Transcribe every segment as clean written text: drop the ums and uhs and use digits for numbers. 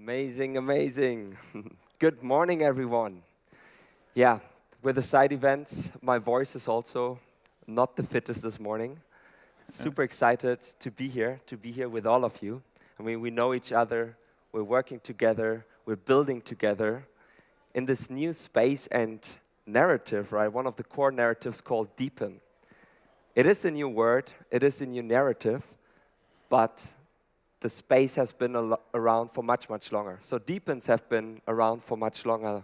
Amazing, amazing. Good morning, everyone. Yeah, with the side events, my voice is also not the fittest this morning. Super excited to be here with all of you. I mean, we know each other, we're working together, we're building together in this new space and narrative, right? One of the core narratives called DePin. It is a new word, it is a new narrative, but the space has been around for much, much longer. So DePins have been around for much longer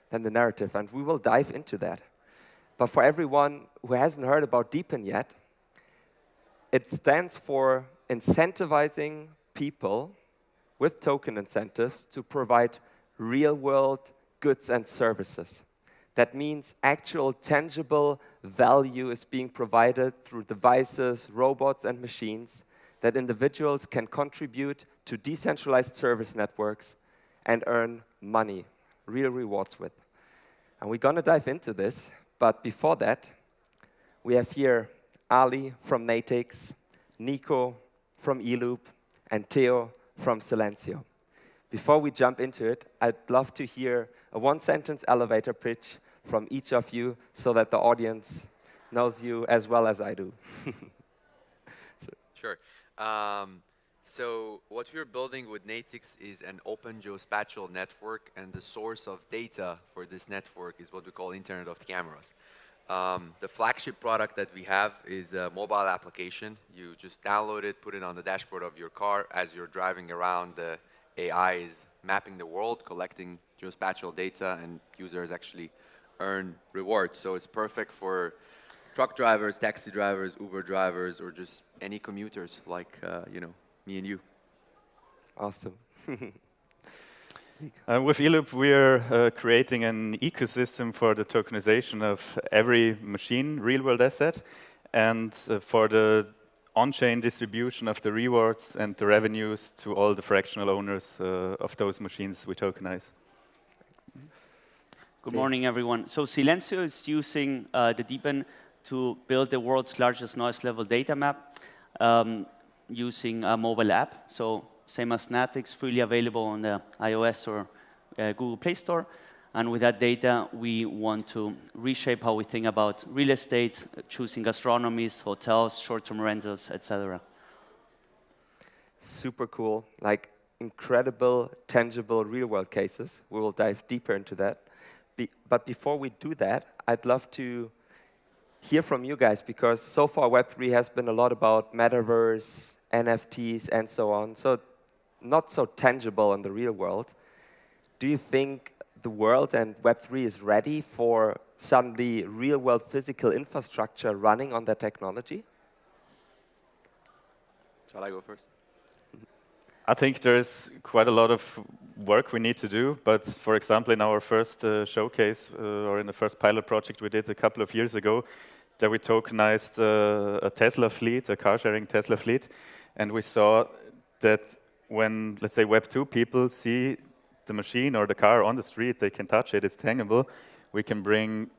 than the narrative, and we will dive into that. But for everyone who hasn't heard about DePin yet, it stands for incentivizing people with token incentives to provide real-world goods and services. That means actual tangible value is being provided through devices, robots, and machines that individuals can contribute to decentralized service networks and earn money, real rewards with. And we're going to dive into this, but before that, we have here Ali from Natix, Nico from eLoop, and Theo from Silencio. Before we jump into it, I'd love to hear a one-sentence elevator pitch from each of you so that the audience knows you as well as I do. Sure. So what we're building with Natix is an open geospatial network, and the source of data for this network is what we call Internet of Cameras. The flagship product that we have is a mobile application. You just download it, put it on the dashboard of your car. As you're driving around, the AI is mapping the world, collecting geospatial data, and users actually earn rewards. So it's perfect for truck drivers, taxi drivers, Uber drivers, or just any commuters like me and you. Awesome. With eLoop, we're creating an ecosystem for the tokenization of every machine, real-world asset, and for the on-chain distribution of the rewards and the revenues to all the fractional owners of those machines we tokenize. Good morning, everyone. So Silencio is using the DePin to build the world's largest noise-level data map using a mobile app. So same as Natix, freely available on the iOS or Google Play Store. And with that data, we want to reshape how we think about real estate, choosing gastronomies, hotels, short-term rentals, etc. Super cool, like incredible, tangible, real-world cases. We will dive deeper into that. But before we do that, I'd love to hear from you guys, because so far Web3 has been a lot about metaverse, NFTs, and so on. So not so tangible in the real world. Do you think the world and Web3 is ready for suddenly real-world physical infrastructure running on that technology? Shall I go first? I think there is quite a lot of work we need to do, but for example, in our first showcase, or in the first pilot project we did a couple of years ago, there we tokenized a Tesla fleet, a car-sharing Tesla fleet, and we saw that when, let's say, Web2 people see the machine or the car on the street, they can touch it, it's tangible, we can bring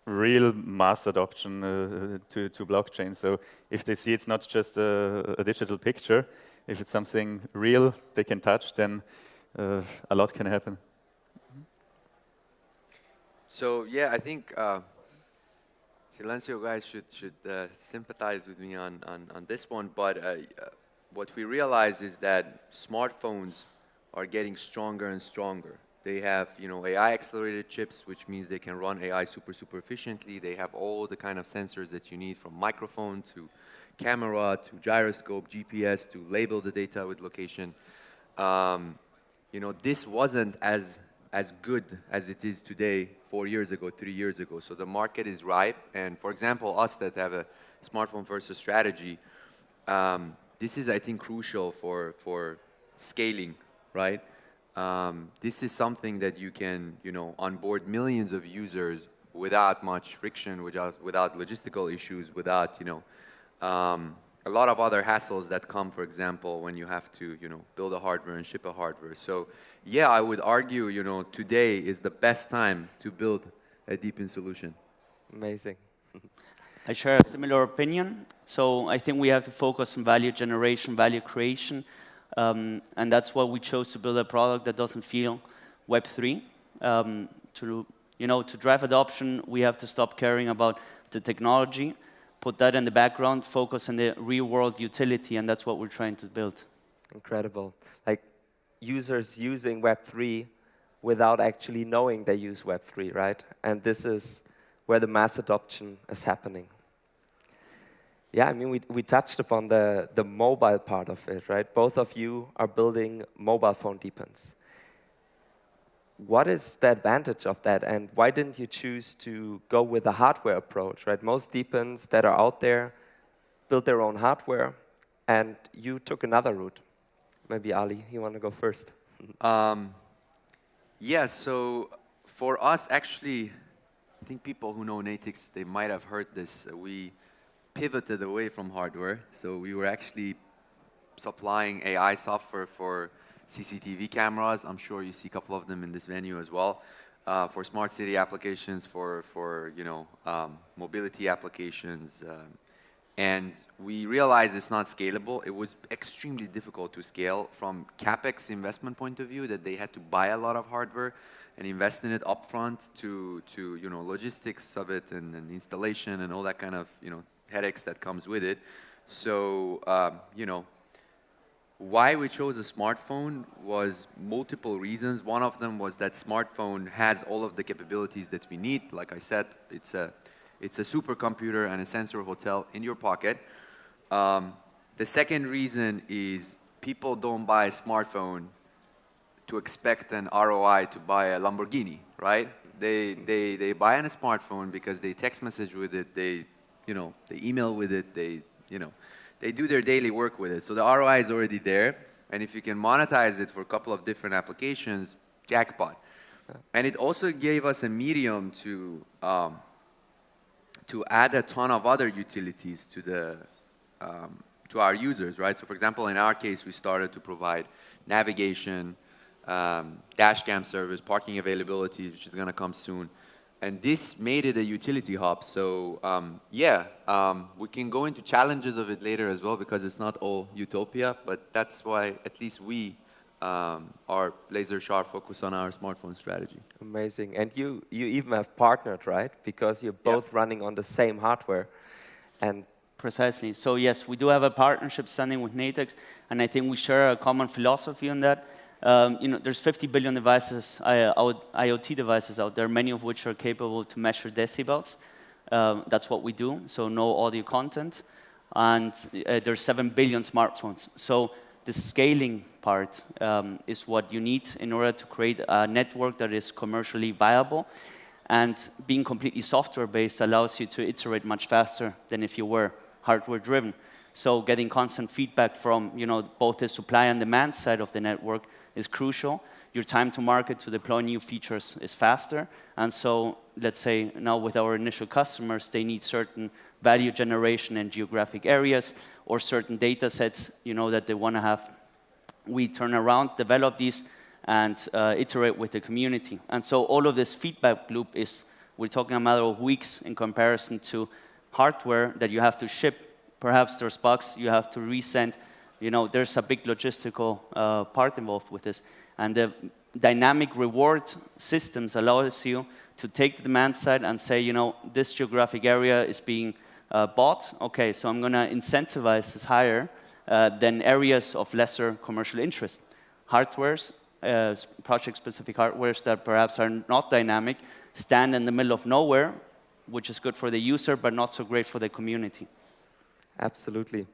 real mass adoption to blockchain. So if they see it's not just a digital picture, if it's something real they can touch, then a lot can happen. So yeah, I think Silencio guys should sympathize with me on this one. But what we realize is that smartphones are getting stronger and stronger. They have AI accelerated chips, which means they can run AI super efficiently. They have all the kind of sensors that you need, from microphone to camera to gyroscope, GPS to label the data with location. This wasn't as good as it is today 4 years ago, 3 years ago. So the market is ripe. And for example, us that have a smartphone versus strategy, this is, I think, crucial for scaling, right? This is something that you can, onboard millions of users without much friction, without logistical issues, without, a lot of other hassles that come, for example, when you have to, build a hardware and ship a hardware. So, yeah, I would argue, today is the best time to build a DePin solution. Amazing. I share a similar opinion. So I think we have to focus on value generation, value creation. And that's why we chose to build a product that doesn't feel Web3. To drive adoption, we have to stop caring about the technology, put that in the background, focus on the real-world utility, and that's what we're trying to build. Incredible. Like users using Web3 without actually knowing they use Web3, right? And this is where the mass adoption is happening. Yeah, I mean, we touched upon the mobile part of it, right? Both of you are building mobile phone DePins. What is the advantage of that, and why didn't you choose to go with a hardware approach, right? Most DePins that are out there build their own hardware, and you took another route. Maybe Ali, you want to go first? Yeah, so for us, actually, I think people who know Natix, they might have heard this. We pivoted away from hardware, so we were actually supplying AI software for CCTV cameras. I'm sure you see a couple of them in this venue as well. For smart city applications, for mobility applications. And we realized it's not scalable. It was extremely difficult to scale from CapEx investment point of view, that they had to buy a lot of hardware and invest in it upfront to logistics of it and installation and all that kind of headaches that comes with it. So why we chose a smartphone was multiple reasons. One of them was that smartphone has all of the capabilities that we need. Like I said, it's a supercomputer and a sensor hotel in your pocket. The second reason is people don't buy a smartphone to expect an ROI to buy a Lamborghini, right? They buy on a smartphone because they text message with it, they email with it, they do their daily work with it. So the ROI is already there. And if you can monetize it for a couple of different applications, jackpot. And it also gave us a medium to add a ton of other utilities to our users, right? So for example, in our case, we started to provide navigation, dash cam service, parking availability, which is going to come soon. And this made it a utility hub. So we can go into challenges of it later as well, because it's not all utopia, but that's why at least we are laser sharp focused on our smartphone strategy. Amazing. And you even have partnered, right? Because you're both running on the same hardware. And precisely. So yes, we do have a partnership standing with Natix, and I think we share a common philosophy on that. There's 50 billion devices, IoT devices out there, many of which are capable to measure decibels. That's what we do, so no audio content. And there's 7 billion smartphones. So the scaling part is what you need in order to create a network that is commercially viable. And being completely software-based allows you to iterate much faster than if you were hardware-driven. So getting constant feedback from both the supply and demand side of the network is crucial. Your time to market to deploy new features is faster. And so let's say now with our initial customers, they need certain value generation in geographic areas or certain data sets that they want to have. We turn around, develop these, and iterate with the community. And so all of this feedback loop we're talking a matter of weeks in comparison to hardware that you have to ship. Perhaps there's bugs you have to resend. There's a big logistical part involved with this. And the dynamic reward systems allows you to take the demand side and say, this geographic area is being bought. Okay, so I'm going to incentivize this higher than areas of lesser commercial interest. Hardwares, project-specific hardwares that perhaps are not dynamic, stand in the middle of nowhere, which is good for the user, but not so great for the community. Absolutely.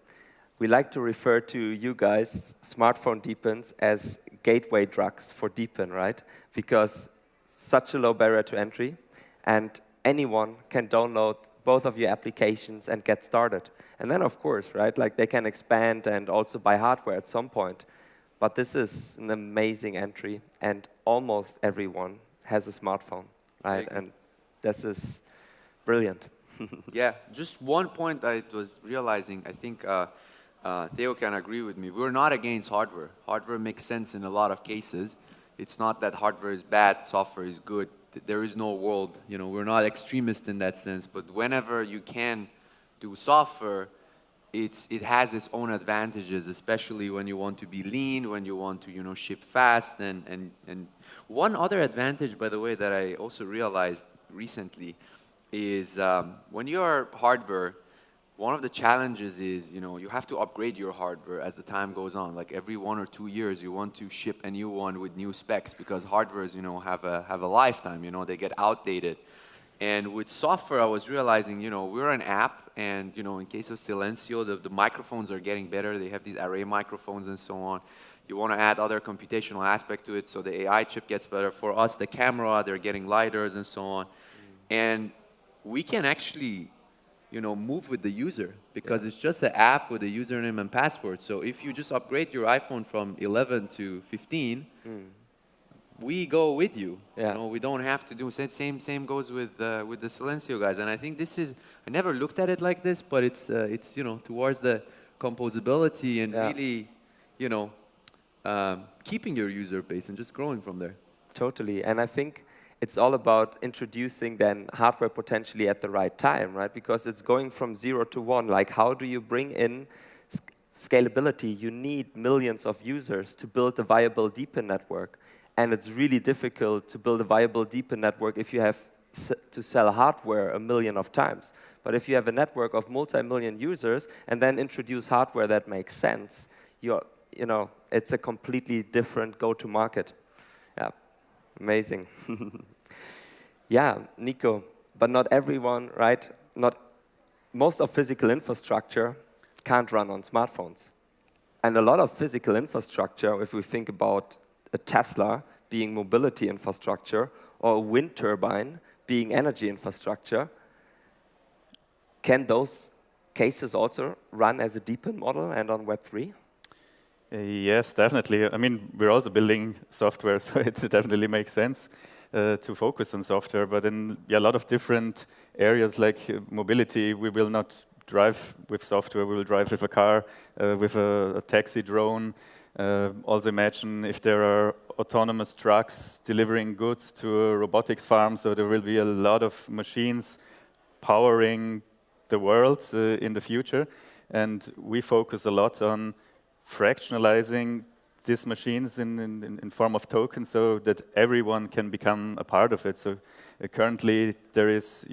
We like to refer to you guys, smartphone DePins, as gateway drugs for DePin, right? Because such a low barrier to entry, and anyone can download both of your applications and get started. And then, of course, right, like they can expand and also buy hardware at some point. But this is an amazing entry, and almost everyone has a smartphone, right? And this is brilliant. Yeah, just one point I was realizing, I think Theo can agree with me. We're not against hardware. Hardware makes sense in a lot of cases. It's not that hardware is bad, software is good. There is no world, we're not extremist in that sense. But whenever you can do software, it has its own advantages, especially when you want to be lean, when you want to ship fast, and one other advantage, by the way, that I also realized recently is when you're hardware, one of the challenges is you have to upgrade your hardware as the time goes on. Like every 1 or 2 years, you want to ship a new one with new specs because hardwares have a lifetime. They get outdated. And with software, I was realizing, we're an app, and in case of Silencio, the microphones are getting better. They have these array microphones and so on. You want to add other computational aspect to it, so the AI chip gets better. For us, the camera, they're getting lighters and so on. And we can actually, move with the user because it's just an app with a username and password. So if you just upgrade your iPhone from 11 to 15, we go with you. We don't have to do same goes with the Silencio guys. And I think this is, I never looked at it like this, but it's towards the composability and really keeping your user base and just growing from there. Totally. And I think it's all about introducing then hardware potentially at the right time, right? Because it's going from 0 to 1. Like, how do you bring in scalability? You need millions of users to build a viable DePin network. And it's really difficult to build a viable DePin network if you have to sell hardware a million of times. But if you have a network of multi-million users and then introduce hardware that makes sense, it's a completely different go-to-market. Yeah, amazing. Yeah, Nico, but not everyone, right? Most of physical infrastructure can't run on smartphones. And a lot of physical infrastructure, if we think about a Tesla being mobility infrastructure, or a wind turbine being energy infrastructure, can those cases also run as a DePin model and on Web3? Yes, definitely. I mean, we're also building software, so it definitely makes sense to focus on software. But in a lot of different areas like mobility, we will not drive with software. We will drive with a car, with a taxi drone. Also imagine if there are autonomous trucks delivering goods to a robotics farm, so there will be a lot of machines powering the world in the future. And we focus a lot on fractionalizing these machines in form of tokens so that everyone can become a part of it. So currently there is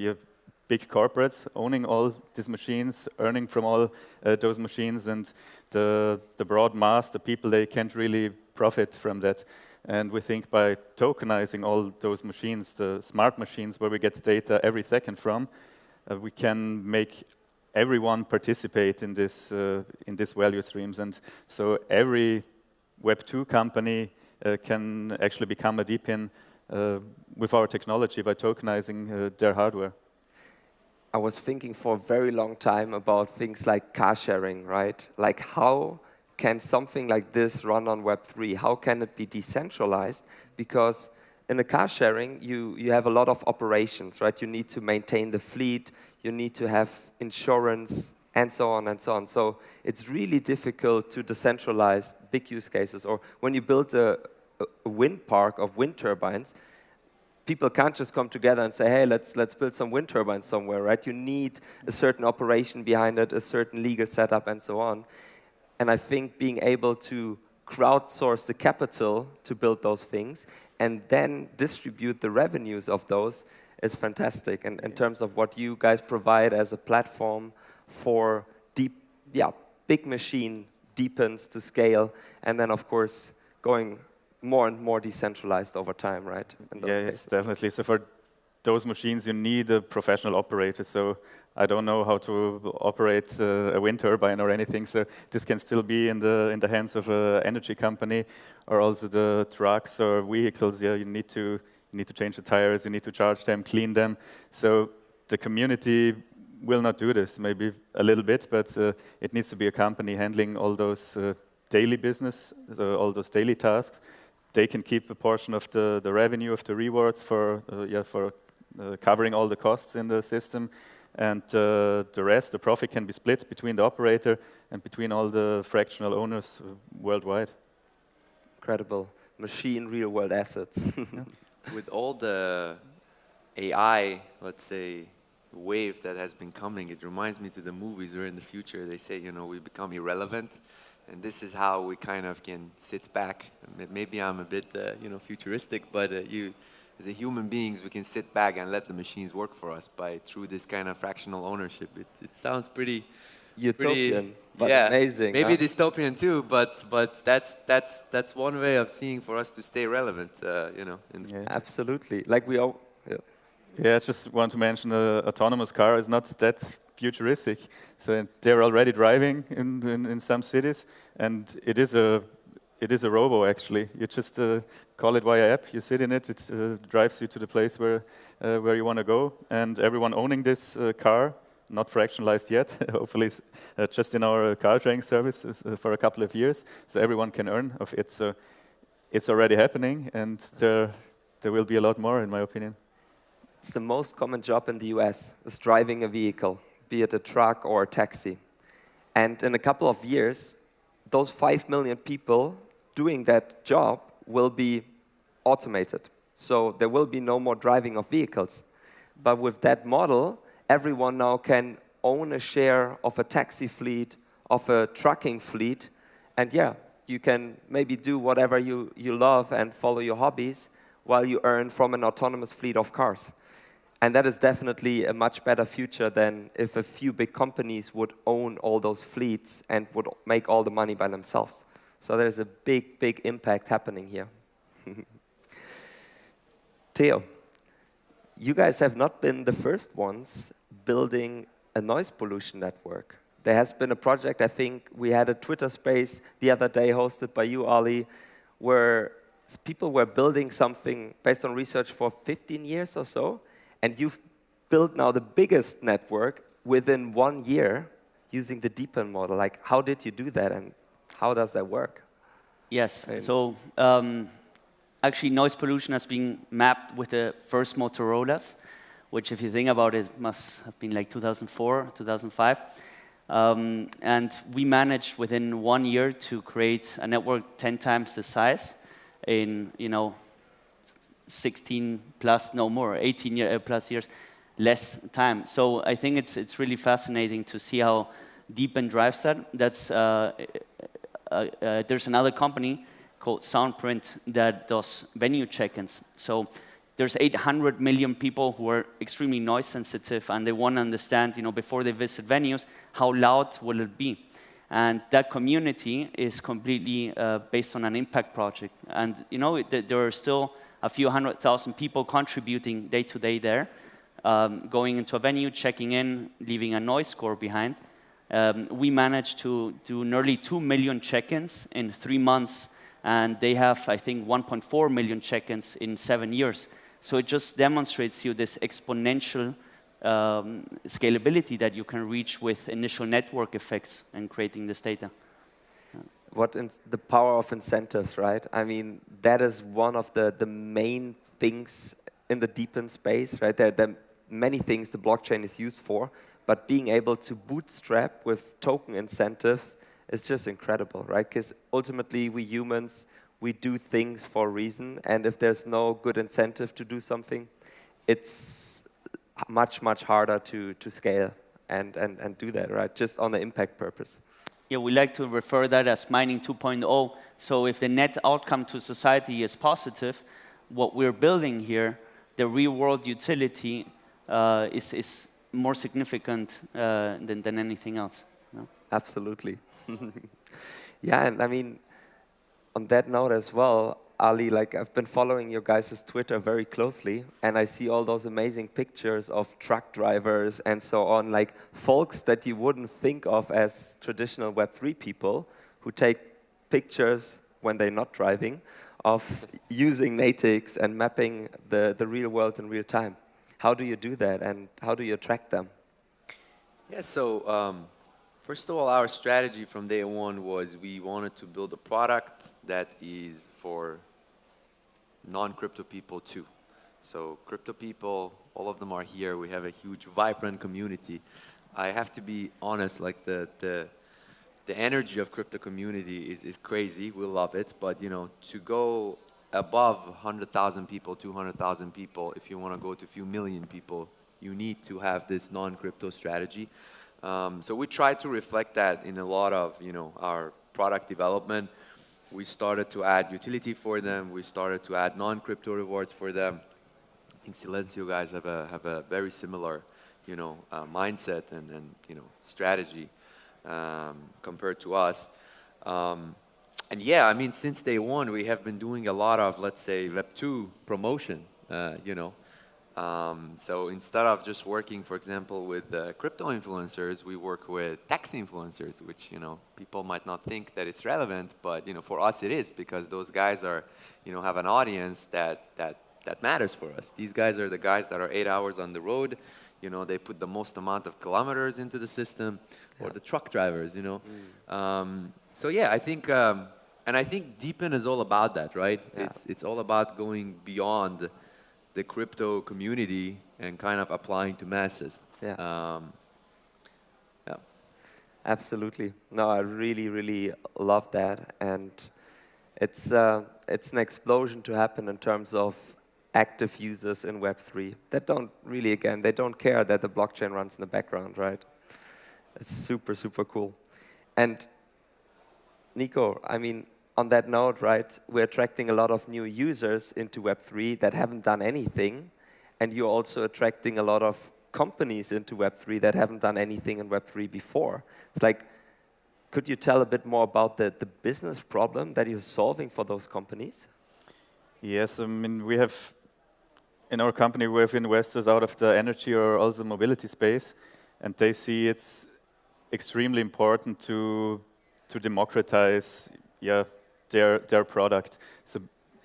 big corporates owning all these machines, earning from all those machines, and the broad mass, the people, they can't really profit from that. And we think by tokenizing all those machines, the smart machines where we get data every second from, we can make everyone participate in this value streams. And so every Web2 company can actually become a DePin with our technology by tokenizing their hardware. I was thinking for a very long time about things like car sharing, right? Like, how can something like this run on Web3? How can it be decentralized? Because in a car sharing, you have a lot of operations, right? You need to maintain the fleet, you need to have insurance, and so on and so on. So it's really difficult to decentralize big use cases. Or when you build a wind park of wind turbines, people can't just come together and say, hey, let's build some wind turbines somewhere, right? You need a certain operation behind it, a certain legal setup, and so on. And I think being able to crowdsource the capital to build those things and then distribute the revenues of those is fantastic. And in terms of what you guys provide as a platform for big machine DePins to scale, and then, of course, going more and more decentralized over time, right? Yes, definitely. So for those machines, you need a professional operator. So I don't know how to operate a wind turbine or anything. So this can still be in the hands of an energy company, or also the trucks or vehicles. Yeah, you need to change the tires. You need to charge them, clean them. So the community will not do this. Maybe a little bit, but it needs to be a company handling all those daily business, all those daily tasks. They can keep a portion of the revenue, of the rewards for covering all the costs in the system. And the rest, the profit, can be split between the operator and between all the fractional owners worldwide. Incredible. Machine real-world assets. With all the AI, let's say, wave that has been coming. It reminds me to the movies where in the future they say, you know, we become irrelevant. And this is how we kind of can sit back. Maybe I'm a bit, you know, futuristic, but as a human beings, we can sit back and let the machines work for us through this kind of fractional ownership. It sounds pretty Utopian, but yeah, amazing. maybe huh? dystopian too, but that's one way of seeing for us to stay relevant. You know. Yeah. Absolutely. Like we all. Yeah. Yeah, I just want to mention autonomous car is not that futuristic. So they're already driving in some cities, and it is a robo actually. You just call it via app. You sit in it. It drives you to the place where you want to go. And everyone owning this car, not fractionalized yet. Hopefully, just in our car sharing service for a couple of years, so everyone can earn of it. So it's already happening, and there will be a lot more, in my opinion. It's the most common job in the US, is driving a vehicle, be it a truck or a taxi. And in a couple of years, those 5 million people doing that job will be automated. So there will be no more driving of vehicles. But with that model, everyone now can own a share of a taxi fleet, of a trucking fleet, and yeah, you can maybe do whatever you love and follow your hobbies while you earn from an autonomous fleet of cars. And that is definitely a much better future than if a few big companies would own all those fleets and would make all the money by themselves. So there's a big, big impact happening here. Theo, you guys have not been the first ones building a noise pollution network. There has been a project, I think we had a Twitter space the other day hosted by you, Ali, where people were building something based on research for 15 years or so, and you've built now the biggest network within 1 year using the DePin model. Like, how did you do that, and how does that work? Yes. So actually, noise pollution has been mapped with the first Motorola's, which, if you think about it, must have been like 2004, 2005. And we managed within 1 year to create a network 10 times the size in 16 plus, no more, 18 plus years, less time. So I think it's really fascinating to see how DePin drives that. There's another company called Soundprint that does venue check-ins. So there's 800 million people who are extremely noise sensitive, and they want to understand, before they visit venues, how loud will it be. And that community is completely based on an impact project. And there are still a few 100,000 people contributing day to day there, going into a venue, checking in, leaving a noise score behind. We managed to do nearly 2 million check-ins in 3 months, and they have, I think, 1.4 million check-ins in 7 years. So it just demonstrates you this exponential scalability that you can reach with initial network effects and creating this data. The power of incentives, right? I mean, that is one of the main things in the DePin space, right? There are many things the blockchain is used for, but being able to bootstrap with token incentives is just incredible, right? Because ultimately, we humans, we do things for a reason, and if there's no good incentive to do something, it's much, much harder to scale and do that, right? Just on the impact purpose. Yeah, we like to refer that as mining 2.0. So if the net outcome to society is positive, what we're building here, the real-world utility is more significant than anything else. No? Absolutely. Yeah, and I mean, on that note as well, Ali, like I've been following your guys' Twitter very closely, and I see all those amazing pictures of truck drivers and so on, like folks that you wouldn't think of as traditional Web3 people who take pictures when they're not driving of using natives and mapping the real world in real time. How do you do that, and how do you attract them? Yeah, so first of all, our strategy from day one was we wanted to build a product that is for non-crypto people too. So crypto people, all of them are here. We have a huge, vibrant community. I have to be honest, like the energy of crypto community is crazy. We love it, but to go above 100,000 people, 200,000 people, if you want to go to a few million people, you need to have this non-crypto strategy. So we try to reflect that in a lot of our product development. We started to add utility for them. We started to add non-crypto rewards for them. I think Silencio guys have a very similar mindset and strategy compared to us. And yeah, I mean, since day one, we have been doing a lot of, let's say, Web2 promotion, So instead of just working, for example, with crypto influencers, we work with tax influencers, which, people might not think that it's relevant, but, for us it is, because those guys are, have an audience that matters for us. These guys are the guys that are 8 hours on the road. They put the most amount of kilometers into the system, or the truck drivers, So yeah, I think, and I think DePin is all about that, right? Yeah. It's all about going beyond the crypto community and kind of applying to masses. Yeah. Yeah. Absolutely. No, I really, really love that, and it's an explosion to happen in terms of active users in Web3 that don't really, again, they don't care that the blockchain runs in the background, right? It's super, super cool. And Nico, I mean, on that note, right, we're attracting a lot of new users into Web3 that haven't done anything, and you're also attracting a lot of companies into Web3 that haven't done anything in Web3 before. It's like, could you tell a bit more about the business problem that you're solving for those companies? Yes, I mean, we have, in our company, we have investors out of the energy or also mobility space, and they see it's extremely important to democratize, their product. So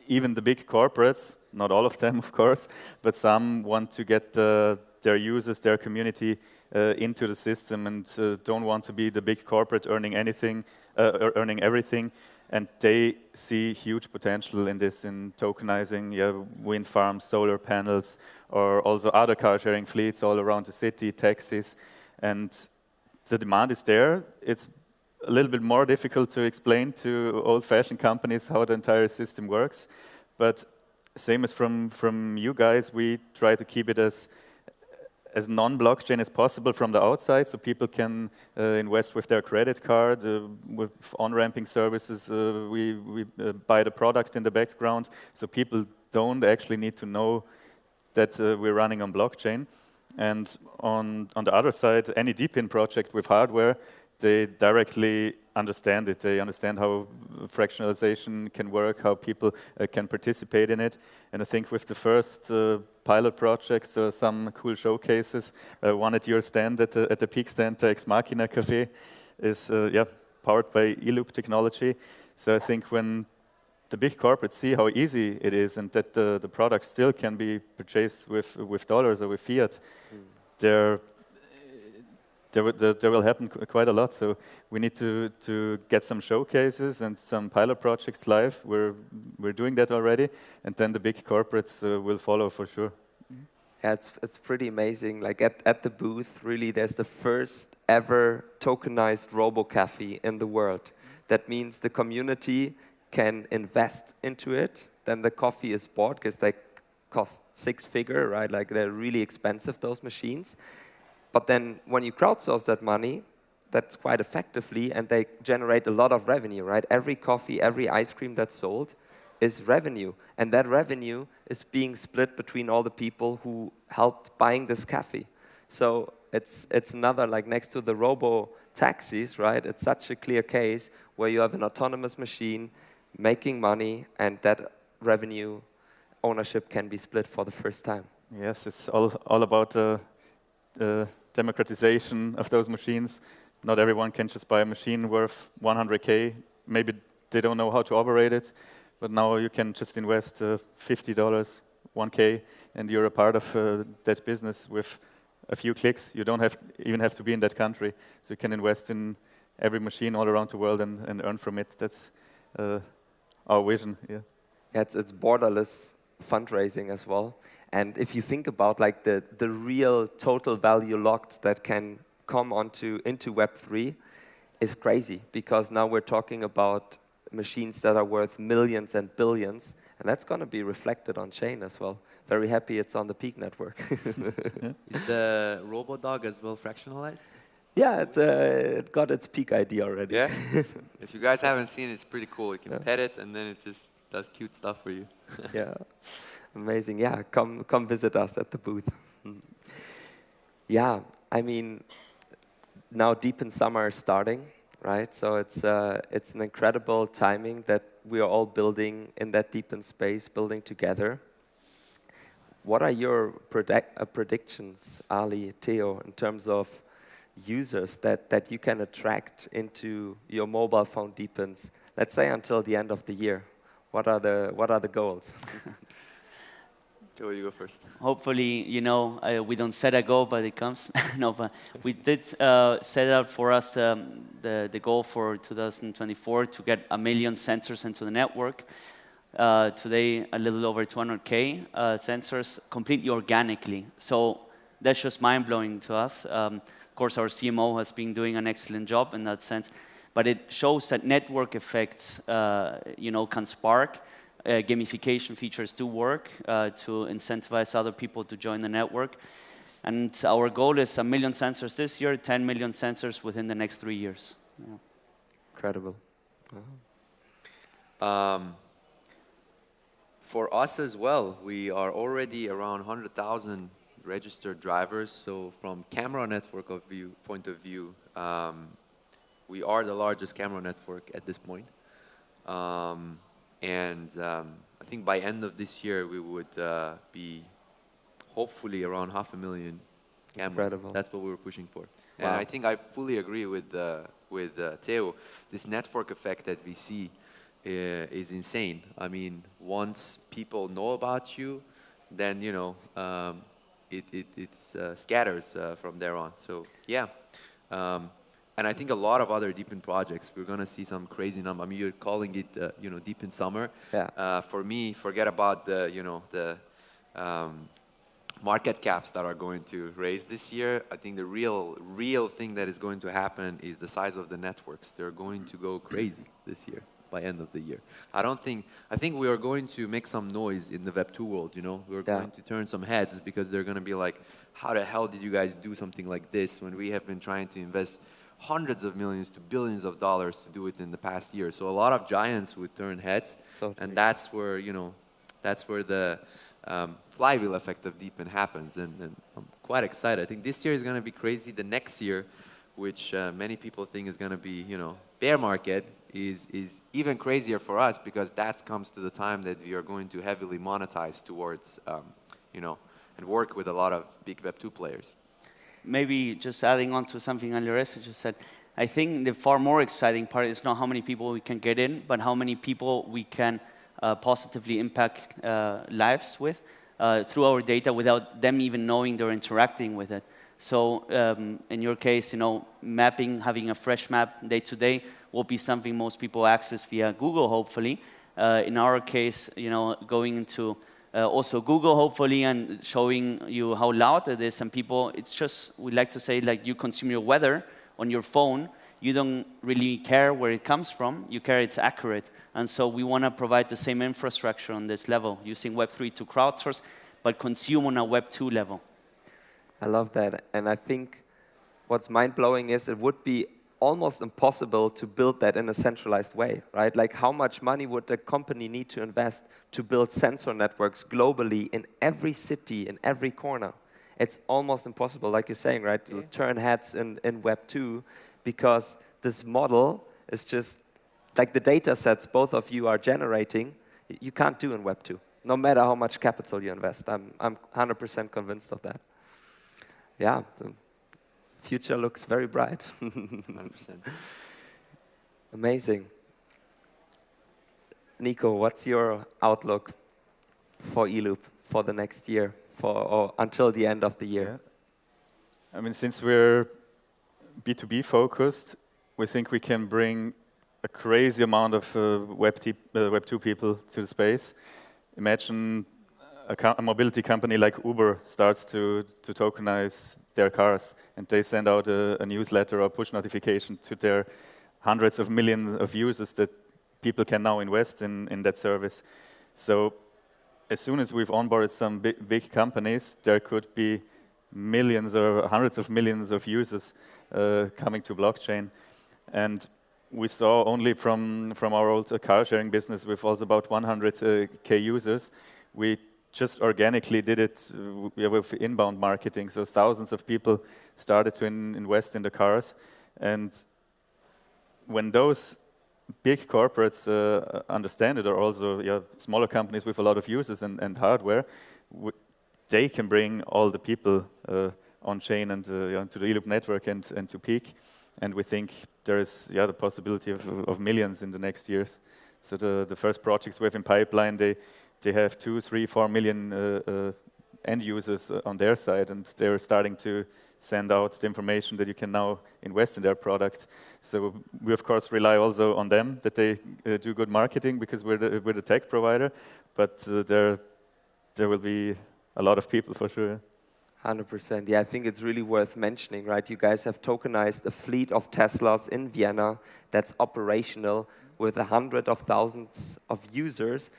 even the big corporates, not all of them, of course, but some want to get their users, their community into the system, and don't want to be the big corporate earning anything, earning everything. And they see huge potential in this, in tokenizing wind farms, solar panels, or also other car-sharing fleets all around the city, taxis. And the demand is there. It's a little bit more difficult to explain to old-fashioned companies how the entire system works. But same as from you guys, we try to keep it as non-blockchain as possible from the outside, so people can invest with their credit card, with on-ramping services. We buy the product in the background, so people don't actually need to know that we're running on blockchain. And on the other side, any DePin project with hardware, they directly understand it. They understand how fractionalization can work, how people can participate in it. And I think with the first pilot projects, some cool showcases, one at your stand at the Peak stand, Ex Machina Cafe, is powered by eLoop technology. So I think when the big corporates see how easy it is and that the product still can be purchased with dollars or with fiat, there will happen quite a lot. So we need to get some showcases and some pilot projects live. We're doing that already, and then the big corporates will follow for sure. Yeah, it's pretty amazing. Like at the booth, really, there's the first ever tokenized robo-cafe in the world. That means the community can invest into it. Then the coffee is bought because they cost six-figure, right? Like they're really expensive, those machines. But then when you crowdsource that money, that's quite effectively, and they generate a lot of revenue, right? Every coffee, every ice cream that's sold is revenue. And that revenue is being split between all the people who helped buying this cafe. So it's another, like next to the robo-taxis, right? It's such a clear case where you have an autonomous machine making money, and that revenue ownership can be split for the first time. Yes, it's all about the democratization of those machines. Not everyone can just buy a machine worth 100K. Maybe they don't know how to operate it, but now you can just invest $50, 1K, and you're a part of that business with a few clicks. You don't even have to be in that country. So you can invest in every machine all around the world and earn from it. That's our vision. Yeah, it's borderless fundraising as well. And if you think about like the real total value locked that can come into Web3 is crazy, because now we're talking about machines that are worth millions and billions. And that's going to be reflected on chain as well. Very happy it's on the Peak network. Is the RoboDog as well fractionalized? Yeah, it got its Peak ID already. Yeah? If you guys haven't seen it, it's pretty cool. You can pet it, and then it just does cute stuff for you. Yeah, amazing. Yeah, come visit us at the booth. Yeah, I mean, now DePin summer is starting, right? So it's an incredible timing that we are all building in that DePin space, building together. What are your predictions, Ali, Theo, in terms of users that you can attract into your mobile phone DePins, let's say until the end of the year? What are the goals? Go, you go first. Hopefully, you know, we don't set a goal, but it comes. No, but we did set out for us the goal for 2024 to get 1 million sensors into the network. Today, a little over 200K sensors, completely organically. So that's just mind-blowing to us. Of course, our CMO has been doing an excellent job in that sense. But it shows that network effects, you know, can spark. Gamification features do work to incentivize other people to join the network. And our goal is 1 million sensors this year, 10 million sensors within the next 3 years. Yeah. Incredible. For us as well, we are already around 100,000 registered drivers. So from camera network point of view, we are the largest camera network at this point. I think by end of this year, we would be hopefully around 500,000 cameras. Incredible. That's what we were pushing for. Wow. And I think I fully agree with Theo. This network effect that we see is insane. I mean, once people know about you, then, you know, it scatters from there on. So, yeah. And I think a lot of other DePin projects, we're going to see some crazy number. I mean, you're calling it, you know, DePin summer. Yeah. For me, forget about the, you know, the market caps that are going to raise this year. I think the real thing that is going to happen is the size of the networks. They're going to go crazy this year, by end of the year. I think we are going to make some noise in the Web2 world, you know. We're going to turn some heads because they're going to be like, how the hell did you guys do something like this when we have been trying to invest hundreds of millions to billions of dollars to do it in the past year? So a lot of giants would turn heads, and that's where, you know, that's where the flywheel effect of DePin happens, and I'm quite excited. I think this year is going to be crazy. The next year, which many people think is going to be, you know, bear market, is even crazier for us because that comes to the time that we are going to heavily monetize towards, you know, and work with a lot of big Web2 players. Maybe just adding on to something Alireza just said, I think the far more exciting part is not how many people we can get in, but how many people we can positively impact lives with through our data without them even knowing they're interacting with it. So in your case, you know, mapping, having a fresh map day to day will be something most people access via Google, hopefully. In our case, you know, going into also Google, hopefully, and showing you how loud it is. And people, it's just, we like to say, like, you consume your weather on your phone. You don't really care where it comes from. You care it's accurate. And so we want to provide the same infrastructure on this level, using Web3 to crowdsource, but consume on a Web2 level. I love that. And I think what's mind-blowing is it would be almost impossible to build that in a centralized way, right? Like, how much money would a company need to invest to build sensor networks globally in every city, in every corner? It's almost impossible, like you're saying, right? You'll turn heads in Web 2 because this model is just, like the data sets both of you are generating, you can't do in Web 2, no matter how much capital you invest. I'm 100% convinced of that. Yeah. Future looks very bright. 100%. Amazing. Nico, what's your outlook for eLoop for the next year, or until the end of the year? I mean, since we're B2B focused, we think we can bring a crazy amount of Web 2 people to the space. Imagine a mobility company like Uber starts to tokenize their cars, and they send out a newsletter or push notification to their hundreds of millions of users that people can now invest in that service. So as soon as we've onboarded some big companies, there could be millions or hundreds of millions of users coming to blockchain. And we saw only from our old car sharing business with also about 100K users, we just organically did it with inbound marketing. So thousands of people started to invest in the cars. And when those big corporates understand it, or also smaller companies with a lot of users and hardware, they can bring all the people on chain and to the eLoop network and to peak. And we think there is the possibility of millions in the next years. So the first projects we have in pipeline, they have 2, 3, 4 million end users on their side, and they're starting to send out the information that you can now invest in their product. So we of course rely also on them, that they do good marketing, because we're the tech provider. But there will be a lot of people for sure. 100%. Yeah, I think it's really worth mentioning, right? You guys have tokenized a fleet of Teslas in Vienna that's operational with 100,000 of users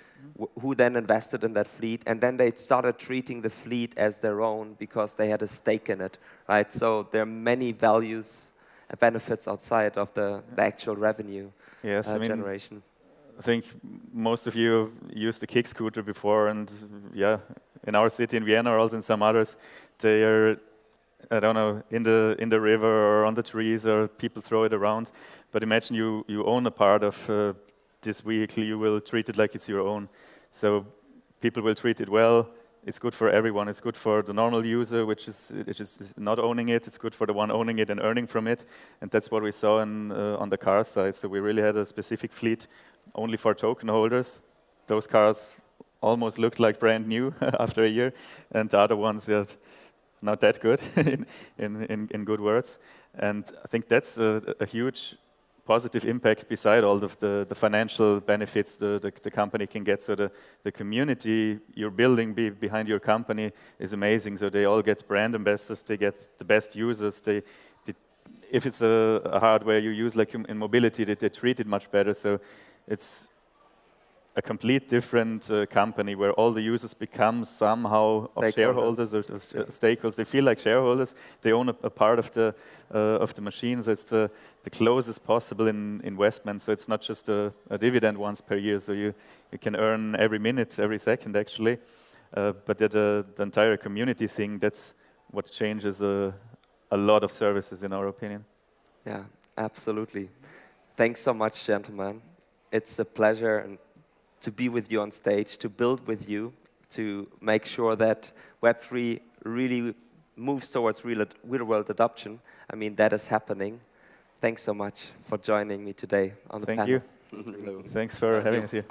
who then invested in that fleet, and then they started treating the fleet as their own because they had a stake in it, right? So there are many values and benefits outside of the actual revenue generation. I think most of you used the kick scooter before, and in our city, in Vienna, or also in some others, they are, I don't know, in the river or on the trees, or people throw it around. But imagine you own a part of this vehicle, you will treat it like it's your own. So people will treat it well. It's good for everyone. It's good for the normal user, which is not owning it. It's good for the one owning it and earning from it. And that's what we saw on the car side. So we really had a specific fleet only for token holders. Those cars almost looked like brand new after a year, and the other ones are not that good in good words. And I think that's a huge positive impact beside all of the financial benefits the company can get. So the community you're building behind your company is amazing. So they all get brand ambassadors, they get the best users. If it's a hardware you use, like in mobility, they treat it much better. So it's a complete different company where all the users become somehow of shareholders or stakeholders. They feel like shareholders. They own a part of the machines. It's the closest possible in investment. So it's not just a dividend once per year. So you can earn every minute, every second actually. But the entire community thing, that's what changes a lot of services in our opinion. Yeah, absolutely. Thanks so much, gentlemen. It's a pleasure to be with you on stage, to build with you, to make sure that Web3 really moves towards real-world adoption. I mean, that is happening. Thanks so much for joining me today on the panel. Thank you. Thanks for having us here.